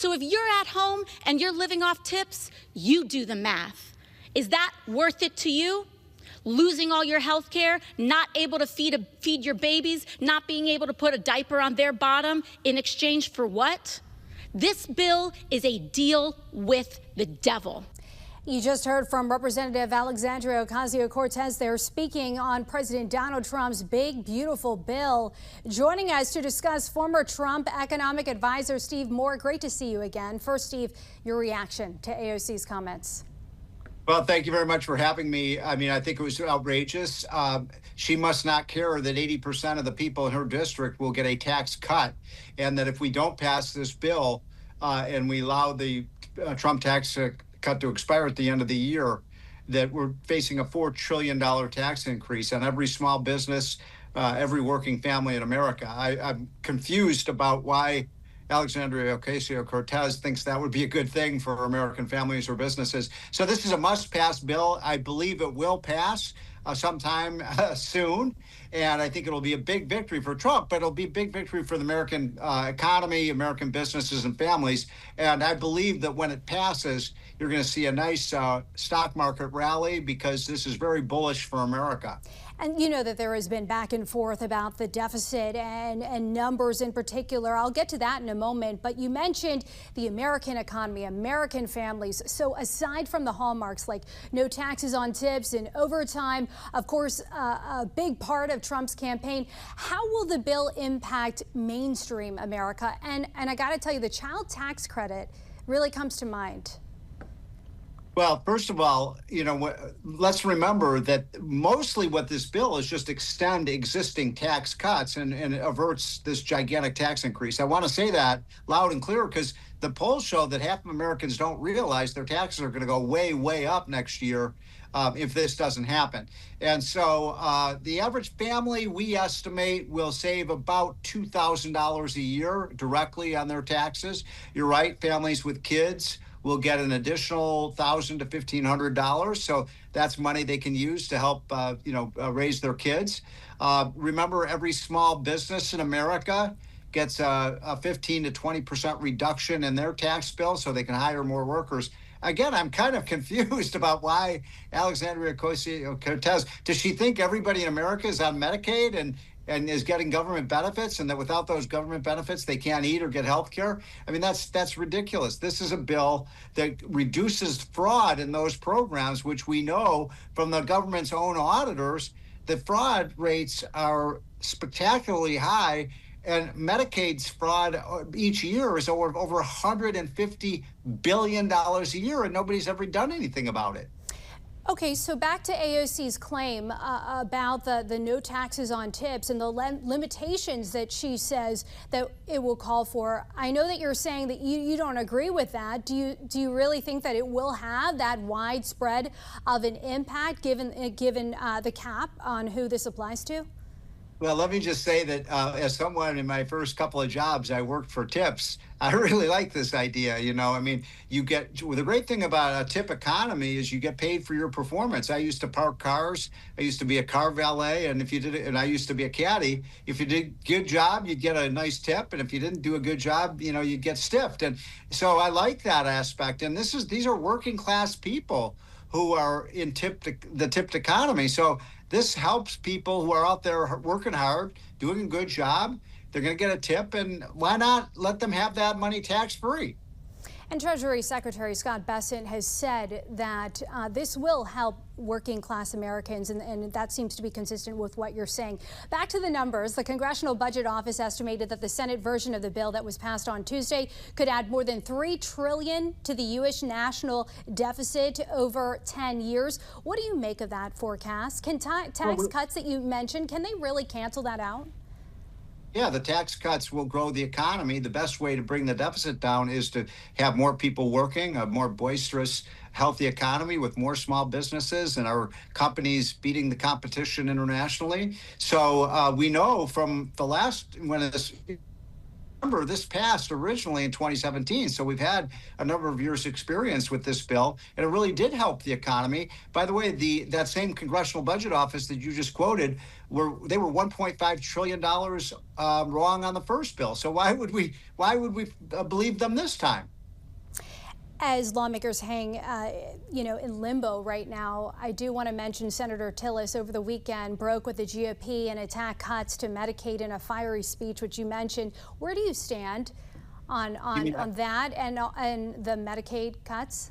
So if you're at home and you're living off tips, you do the math. Is that worth it to you? Losing all your health care, not able to feed your babies, not being able to put a diaper on their bottom in exchange for what? This bill is a deal with the devil. You just heard from Representative Alexandria Ocasio-Cortez there speaking on President Donald Trump's big, beautiful bill. Joining us to discuss, former Trump economic advisor Steve Moore. Great to see you again. First, Steve, your reaction to AOC's comments. Well, thank you very much for having me. I mean, I think it was outrageous. She must not care that 80% of the people in her district will get a tax cut, and that if we don't pass this bill and we allow the Trump tax cut to expire at the end of the year, that we're facing a $4 trillion tax increase on every small business, every working family in America. I'm confused about why Alexandria Ocasio-Cortez thinks that would be a good thing for American families or businesses. So this is a must-pass bill. I believe it will pass sometime soon, and I think it'll be a big victory for Trump, but it'll be a big victory for the American economy, American businesses and families. And I believe that when it passes, you're going to see a nice stock market rally, because this is very bullish for America. And you know that there has been back and forth about the deficit and numbers in particular. I'll get to that in a moment. But you mentioned the American economy, American families. So aside from the hallmarks like no taxes on tips and overtime, of course, a big part of Trump's campaign, how will the bill impact mainstream America? And I got to tell you, the child tax credit really comes to mind. Well, first of all, let's remember that mostly what this bill is just extend existing tax cuts and averts this gigantic tax increase. I want to say that loud and clear, because the polls show that half of Americans don't realize their taxes are going to go way, way up next year if this doesn't happen. And so the average family, we estimate, will save about $2,000 a year directly on their taxes. You're right, families with kids will get an additional $1,000 to $1,500. So that's money they can use to help, raise their kids. Remember, every small business in America gets a 15 to 20% reduction in their tax bill, so they can hire more workers. Again, I'm kind of confused about why Alexandria Ocasio-Cortez, does she think everybody in America is on Medicaid and is getting government benefits, and that without those government benefits, they can't eat or get health care? I mean, that's ridiculous. This is a bill that reduces fraud in those programs, which we know from the government's own auditors, the fraud rates are spectacularly high. And Medicaid's fraud each year is over $150 billion a year, and nobody's ever done anything about it. Okay, so back to AOC's claim about the no taxes on tips and the limitations that she says that it will call for. I know that you're saying that you don't agree with that. Do you really think that it will have that widespread of an impact given the cap on who this applies to? Well, let me just say that as someone in my first couple of jobs, I worked for tips. I really like this idea. I mean, the great thing about a tip economy is you get paid for your performance. I used to park cars. I used to be a car valet. And and I used to be a caddy. If you did a good job, you'd get a nice tip. And if you didn't do a good job, you'd get stiffed. And so I like that aspect. And these are working class people who are in the tipped economy. So this helps people who are out there working hard, doing a good job. They're going to get a tip, and why not let them have that money tax-free? And Treasury Secretary Scott Bessent has said that this will help working class Americans, and that seems to be consistent with what you're saying. Back to the numbers. The Congressional Budget Office estimated that the Senate version of the bill that was passed on Tuesday could add more than $3 trillion to the U.S. national deficit over 10 years. What do you make of that forecast? Can tax cuts that you mentioned, can they really cancel that out? Yeah, the tax cuts will grow the economy. The best way to bring the deficit down is to have more people working, a more boisterous, healthy economy with more small businesses and our companies beating the competition internationally. So we know from the last, when this remember, this passed originally in 2017, so we've had a number of years' experience with this bill, and it really did help the economy. By the way, that same Congressional Budget Office that you just quoted, they were $1.5 trillion wrong on the first bill. So why would we believe them this time? As lawmakers hang, in limbo right now, I do want to mention Senator Tillis over the weekend broke with the GOP and attacked cuts to Medicaid in a fiery speech, which you mentioned. Where do you stand on that and the Medicaid cuts?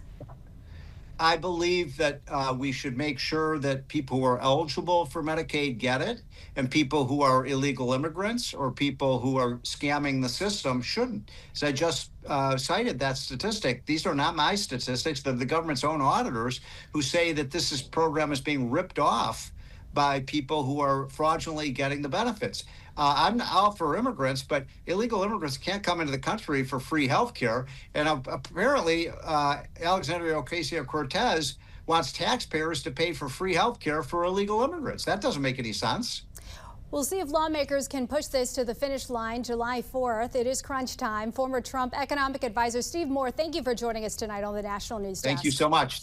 I believe that we should make sure that people who are eligible for Medicaid get it, and people who are illegal immigrants or people who are scamming the system shouldn't. As I just cited that statistic, these are not my statistics, they're the government's own auditors who say that this program is being ripped off by people who are fraudulently getting the benefits. I'm all for immigrants, but illegal immigrants can't come into the country for free health care. And apparently, Alexandria Ocasio-Cortez wants taxpayers to pay for free health care for illegal immigrants. That doesn't make any sense. We'll see if lawmakers can push this to the finish line July 4th. It is crunch time. Former Trump economic advisor Steve Moore, thank you for joining us tonight on the National News Desk. Thank you so much.